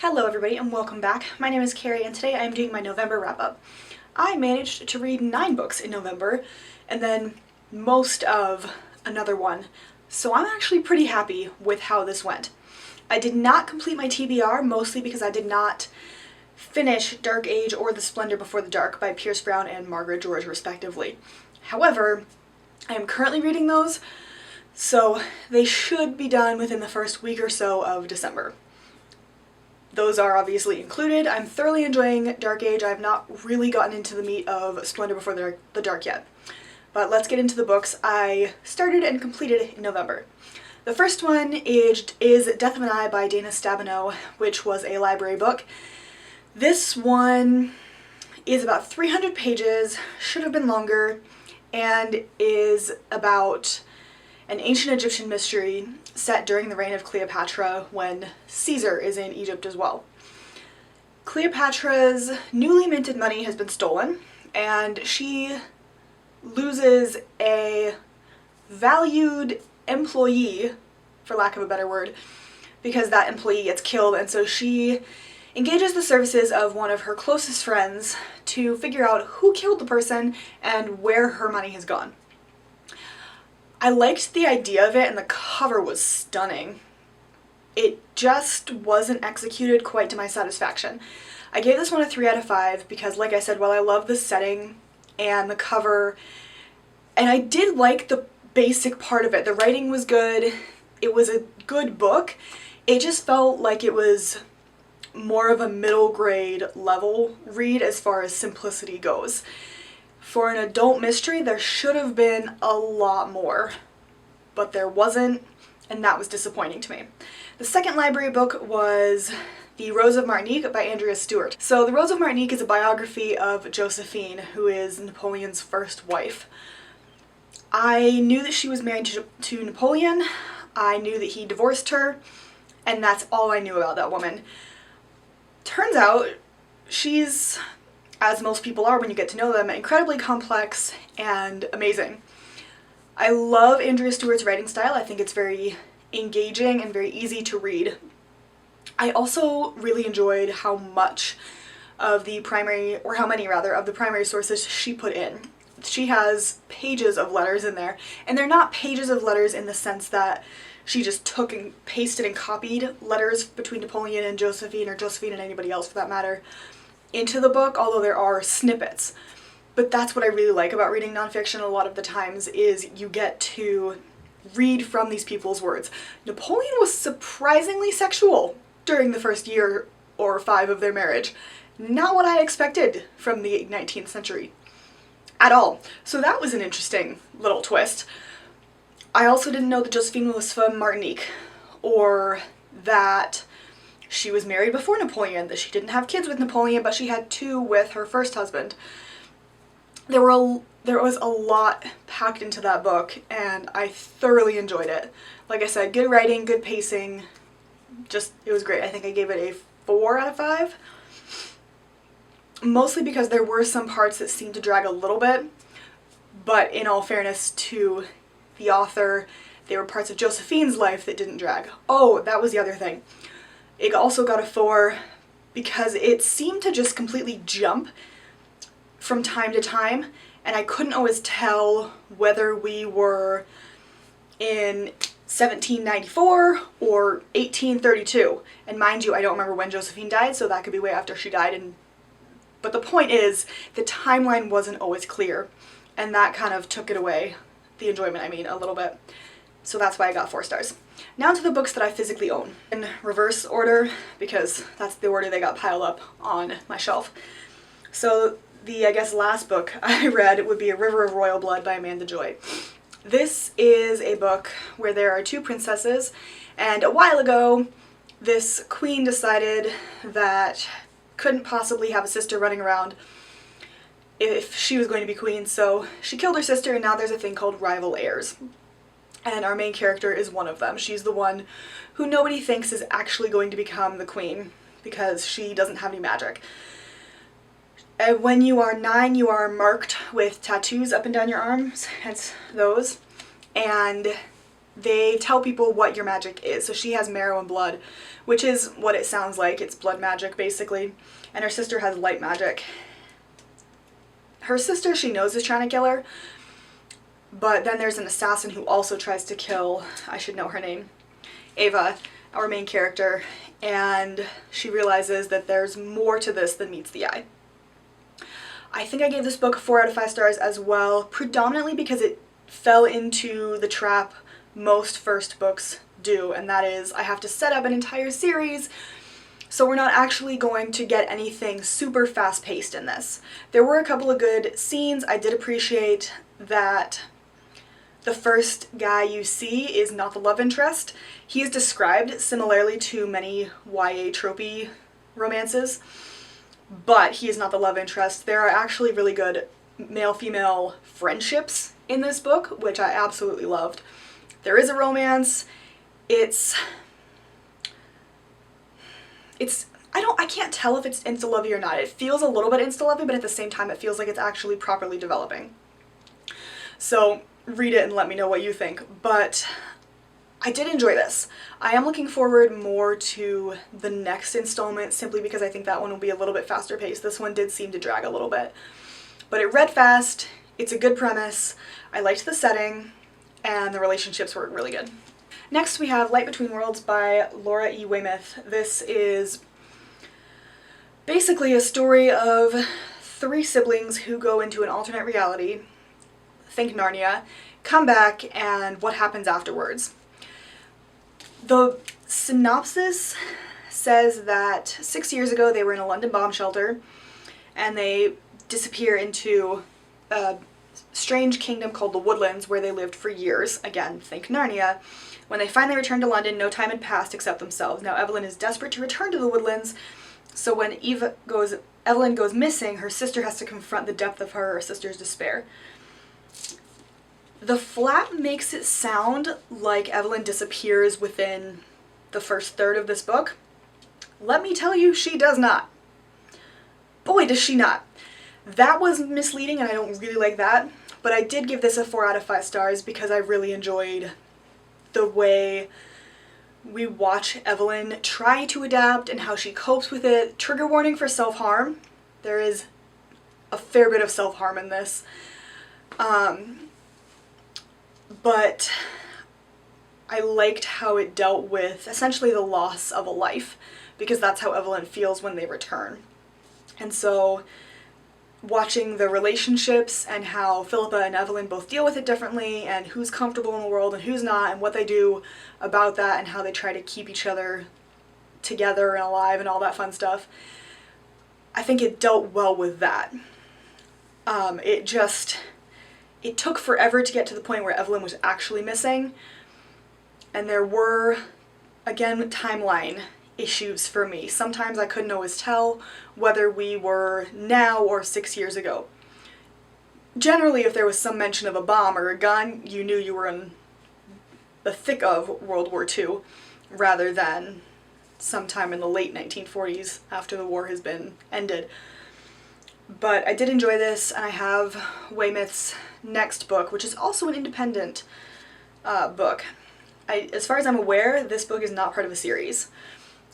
Hello everybody and welcome back. My name is Kari and today I'm doing my November wrap-up. I managed to read 9 books in November and then most of another one, so I'm actually pretty happy with how this went. I did not complete my TBR mostly because I did not finish Dark Age or The Splendor Before the Dark by Pierce Brown and Margaret George respectively. However, I am currently reading those, so they should be done within the first week or so of December. Those are obviously included. I'm thoroughly enjoying Dark Age. I have not really gotten into the meat of Splendor Before the Dark yet. But let's get into the books I started and completed in November. The first one is Death of an Eye by Dana Stabenow, which was a library book. This one is about 300 pages, should have been longer, and is about an ancient Egyptian mystery set during the reign of Cleopatra when Caesar is in Egypt as well. Cleopatra's newly minted money has been stolen and she loses a valued employee, for lack of a better word, because that employee gets killed, and so she engages the services of one of her closest friends to figure out who killed the person and where her money has gone. I liked the idea of it and the cover was stunning. It just wasn't executed quite to my satisfaction. I gave this one a 3 out of 5 because, like I said, while I love the setting and the cover, and I did like the basic part of it, the writing was good, it was a good book, it just felt like it was more of a middle grade level read as far as simplicity goes. For an adult mystery, there should have been a lot more, but there wasn't, and that was disappointing to me. The second library book was The Rose of Martinique by Andrea Stewart. So The Rose of Martinique is a biography of Josephine, who is Napoleon's first wife. I knew that she was married to Napoleon, I knew that he divorced her, and that's all I knew about that woman. Turns out, she's, as most people are when you get to know them, incredibly complex and amazing. I love Andrea Stewart's writing style. I think it's very engaging and very easy to read. I also really enjoyed how much of the primary, or how many rather, of the primary sources she put in. She has pages of letters in there, and they're not pages of letters in the sense that she just took and pasted and copied letters between Napoleon and Josephine, or Josephine and anybody else for that matter, into the book, although there are snippets. But that's what I really like about reading nonfiction a lot of the times, is you get to read from these people's words. Napoleon was surprisingly sexual during the first year or 5 of their marriage. Not what I expected from the 19th century at all. So that was an interesting little twist. I also didn't know that Josephine was from Martinique, or that she was married before Napoleon, that she didn't have kids with Napoleon, but she had 2 with her first husband. There was a lot packed into that book, and I thoroughly enjoyed it. Like I said, good writing, good pacing, it was great. I think I gave it a 4 out of 5. Mostly because there were some parts that seemed to drag a little bit, but in all fairness to the author, there were parts of Josephine's life that didn't drag. Oh, that was the other thing. It also got a 4 because it seemed to just completely jump from time to time, and I couldn't always tell whether we were in 1794 or 1832. And mind you, I don't remember when Josephine died, so that could be way after she died. But the point is, the timeline wasn't always clear, and that kind of took it away, the enjoyment I mean, a little bit. So that's why I got 4 stars. Now to the books that I physically own, in reverse order, because that's the order they got piled up on my shelf. So the, I guess, last book I read would be A River of Royal Blood by Amanda Joy. This is a book where there are 2 princesses, and a while ago this queen decided that couldn't possibly have a sister running around if she was going to be queen, so she killed her sister, and now there's a thing called rival heirs. And our main character is one of them. She's the one who nobody thinks is actually going to become the queen because she doesn't have any magic. When you are 9, you are marked with tattoos up and down your arms, hence those, and they tell people what your magic is. So she has marrow and blood, which is what it sounds like. It's blood magic, basically. And her sister has light magic. Her sister, she knows, is trying to kill her. But then there's an assassin who also tries to kill, I should know her name, Ava, our main character. And she realizes that there's more to this than meets the eye. I think I gave this book 4 out of 5 stars as well, predominantly because it fell into the trap most first books do, and that is I have to set up an entire series, so we're not actually going to get anything super fast-paced in this. There were a couple of good scenes. I did appreciate that the first guy you see is not the love interest. He is described similarly to many YA tropey romances, but he is not the love interest. There are actually really good male-female friendships in this book, which I absolutely loved. There is a romance. I can't tell if it's insta-lovey or not. It feels a little bit insta-lovey, but at the same time it feels like it's actually properly developing. So read it and let me know what you think. But I did enjoy this. I am looking forward more to the next installment simply because I think that one will be a little bit faster paced. This one did seem to drag a little bit. But it read fast, it's a good premise, I liked the setting, and the relationships were really good. Next we have Light Between Worlds by Laura E. Weymouth. This is basically a story of 3 siblings who go into an alternate reality, think Narnia, come back, and what happens afterwards. The synopsis says that 6 years ago they were in a London bomb shelter and they disappear into a strange kingdom called the Woodlands where they lived for years. Again, think Narnia. When they finally return to London, no time had passed except themselves. Now Evelyn is desperate to return to the Woodlands, so when Evelyn goes missing, her sister has to confront the depth of her sister's despair. The flap makes it sound like Evelyn disappears within the first third of this book. Let me tell you, she does not. Boy, does she not. That was misleading and I don't really like that, but I did give this a 4 out of 5 stars because I really enjoyed the way we watch Evelyn try to adapt and how she copes with it. Trigger warning for self-harm. There is a fair bit of self-harm in this. But I liked how it dealt with essentially the loss of a life, because that's how Evelyn feels when they return. And so watching the relationships and how Philippa and Evelyn both deal with it differently and who's comfortable in the world and who's not and what they do about that and how they try to keep each other together and alive and all that fun stuff, I think it dealt well with that. It took forever to get to the point where Evelyn was actually missing, and there were, again, timeline issues for me. Sometimes I couldn't always tell whether we were now or 6 years ago. Generally, if there was some mention of a bomb or a gun, you knew you were in the thick of World War II, rather than sometime in the late 1940s after the war has been ended. But I did enjoy this, and I have Weymouth's next book, which is also an independent book. As far as I'm aware, this book is not part of a series.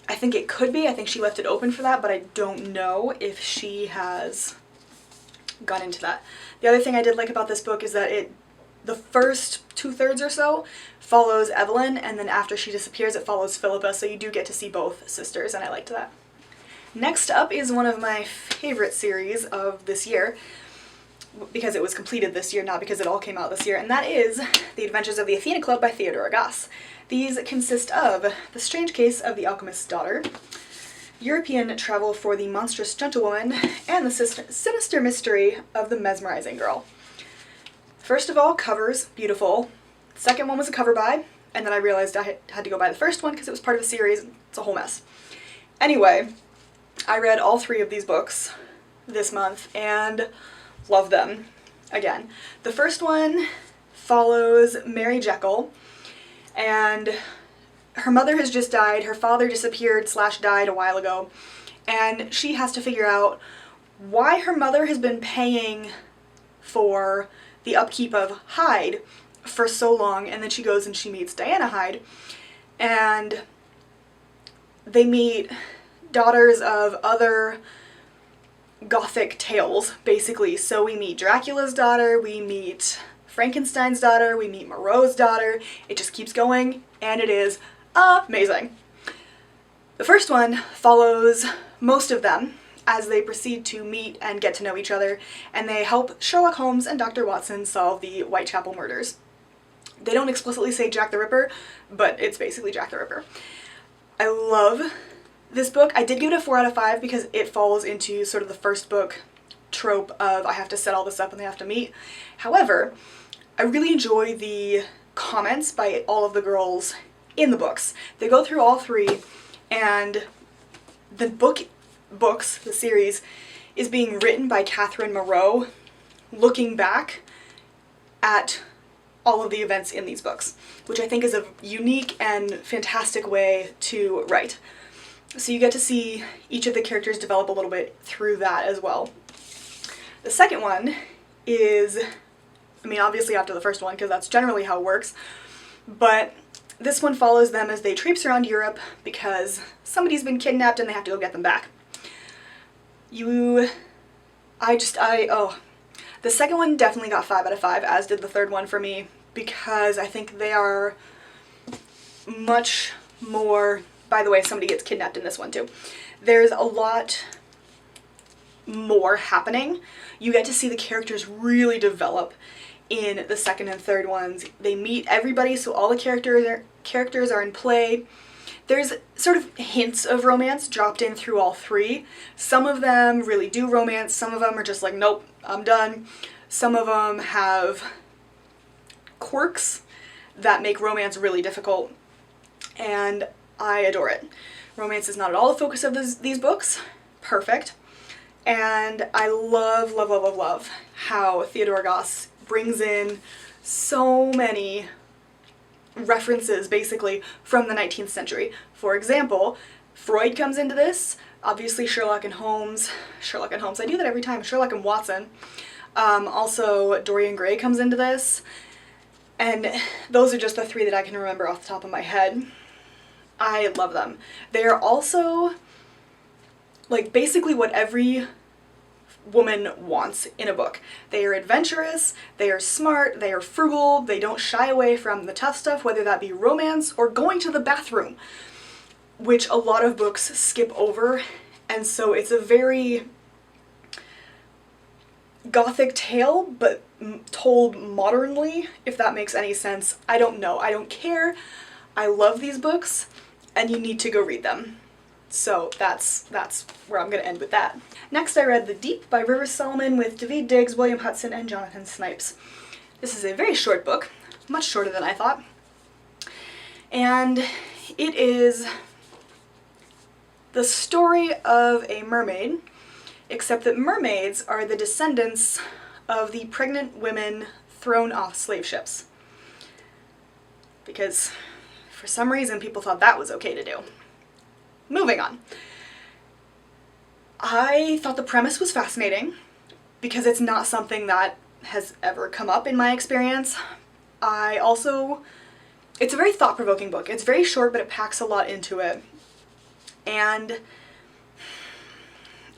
I think it could be. I think she left it open for that, but I don't know if she has gone into that. The other thing I did like about this book is that the first 2/3 or so follows Evelyn, and then after she disappears it follows Philippa, so you do get to see both sisters, and I liked that. Next up is one of my favorite series of this year, because it was completed this year, not because it all came out this year, and that is The Adventures of the Athena Club by Theodora Goss. These consist of The Strange Case of the Alchemist's Daughter, European Travel for the Monstrous Gentlewoman, and The Sinister Mystery of the Mesmerizing Girl. First of all, covers, beautiful. The second one was a cover buy, and then I realized I had to go buy the first one because it was part of a series. It's a whole mess. Anyway, I read all 3 of these books this month and love them. Again, the first one follows Mary Jekyll, and her mother has just died, her father disappeared/died a while ago, and she has to figure out why her mother has been paying for the upkeep of Hyde for so long, and then she goes and she meets Diana Hyde, and they meet daughters of other Gothic tales, basically. So we meet Dracula's daughter, we meet Frankenstein's daughter, we meet Moreau's daughter. It just keeps going, and it is amazing. The first one follows most of them as they proceed to meet and get to know each other, and they help Sherlock Holmes and Dr. Watson solve the Whitechapel murders. They don't explicitly say Jack the Ripper, but it's basically Jack the Ripper. I love this book. I did give it a 4 out of 5 because it falls into sort of the first book trope of I have to set all this up and they have to meet. However, I really enjoy the comments by all of the girls in the books. They go through all 3, and the the series, is being written by Catherine Moreau, looking back at all of the events in these books, which I think is a unique and fantastic way to write. So you get to see each of the characters develop a little bit through that as well. The second one is, I mean, obviously after the first one, because that's generally how it works, but this one follows them as they traipse around Europe because somebody's been kidnapped and they have to go get them back. The second one definitely got 5 out of 5, as did the third one for me, because I think they are much more, by the way, somebody gets kidnapped in this one too. There's a lot more happening. You get to see the characters really develop in the second and third ones. They meet everybody, so all the characters are in play. There's sort of hints of romance dropped in through all 3. Some of them really do romance, some of them are just like, nope, I'm done. Some of them have quirks that make romance really difficult, and I adore it. Romance is not at all the focus of these books. Perfect. And I love, love, love, love, love how Theodore Goss brings in so many references, basically, from the 19th century. For example, Freud comes into this, obviously Sherlock and Holmes, I do that every time, Sherlock and Watson. Also, Dorian Gray comes into this, and those are just the 3 that I can remember off the top of my head. I love them. They are also, like, basically what every woman wants in a book. They are adventurous, they are smart, they are frugal, they don't shy away from the tough stuff, whether that be romance or going to the bathroom, which a lot of books skip over, and so it's a very Gothic tale, but told modernly, if that makes any sense. I don't know. I don't care. I love these books, and you need to go read them. So that's where I'm going to end with that. Next, I read The Deep by Rivers Solomon with Daveed Diggs, William Hudson, and Jonathan Snipes. This is a very short book, much shorter than I thought. And it is the story of a mermaid, except that mermaids are the descendants of the pregnant women thrown off slave ships. Because for some reason people thought that was okay to do. Moving on. I thought the premise was fascinating because it's not something that has ever come up in my experience. It's a very thought-provoking book. It's very short, but it packs a lot into it. And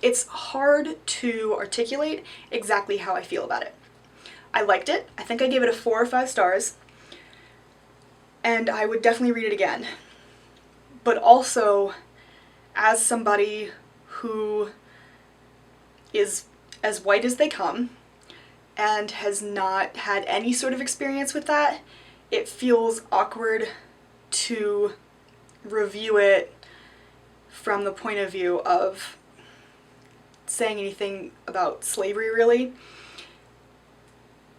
it's hard to articulate exactly how I feel about it. I liked it. I think I gave it a 4 or 5 stars. And I would definitely read it again. But also, as somebody who is as white as they come and has not had any sort of experience with that, it feels awkward to review it from the point of view of saying anything about slavery, really.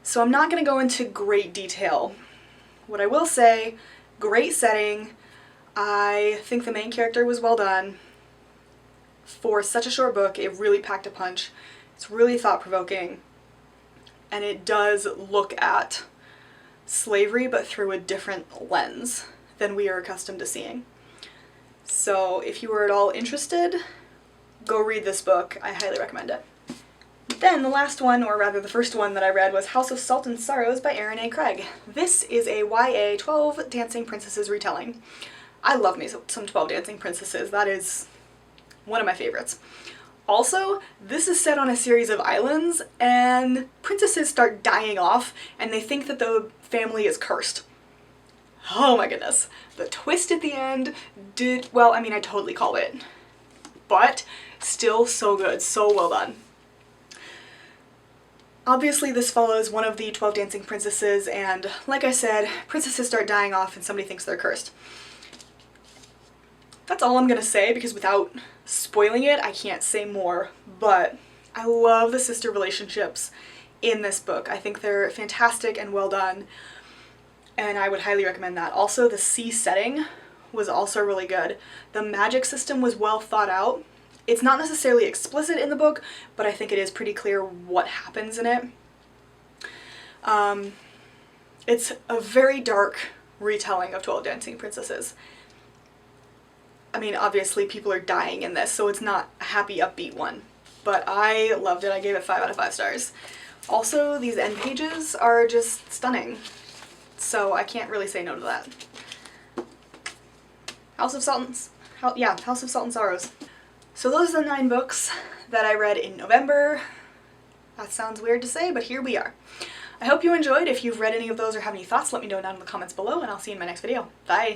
So I'm not going to go into great detail. What I will say, great setting. I think the main character was well done. For such a short book, it really packed a punch. It's really thought-provoking, and it does look at slavery, but through a different lens than we are accustomed to seeing. So if you were at all interested, go read this book. I highly recommend it. Then the last one, or rather the first one that I read, was House of Salt and Sorrows by Erin A. Craig. This is a YA 12 Dancing Princesses retelling. I love me some 12 Dancing Princesses. That is one of my favorites. Also, this is set on a series of islands, and princesses start dying off, and they think that the family is cursed. Oh my goodness. The twist at the end did, well, I mean, I totally called it, but still so good, so well done. Obviously this follows one of the 12 Dancing Princesses, and like I said, princesses start dying off and somebody thinks they're cursed. That's all I'm gonna say, because without spoiling it, I can't say more, but I love the sister relationships in this book. I think they're fantastic and well done, and I would highly recommend that. Also, the sea setting was also really good. The magic system was well thought out. It's not necessarily explicit in the book, but I think it is pretty clear what happens in it. It's a very dark retelling of 12 Dancing Princesses. I mean, obviously people are dying in this, so it's not a happy, upbeat one. But I loved it. I gave it 5 out of 5 stars. Also, these end pages are just stunning, so I can't really say no to that. House of Salt and Sorrows. So those are the 9 books that I read in November. That sounds weird to say, but here we are. I hope you enjoyed. If you've read any of those or have any thoughts, let me know down in the comments below, and I'll see you in my next video. Bye!